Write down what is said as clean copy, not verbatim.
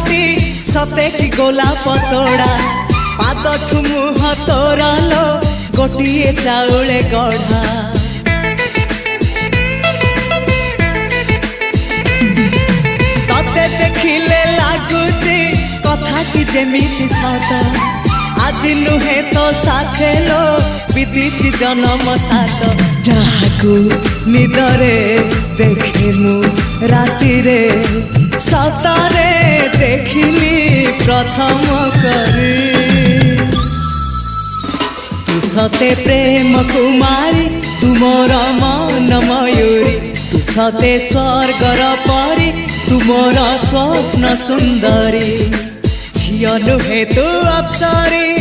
मुहटी सते कि गोलाप तोड़ा पादठु मुह तोरा लो गोटिए चाउले गढ़ा तते देखिले लागुची कथाटी जेमिति सत आज नुहे तो साथे लो विदिची जन्म सात जहाकू निदरे देखे मु राति रे सतरे देखिली प्रथम करी तू सते प्रेम कुमारी तू मोर मन मयूरी तू सते स्वर्गर परी तू मोर स्वप्न सुंदरी झियो नुहे तू अप्सरी।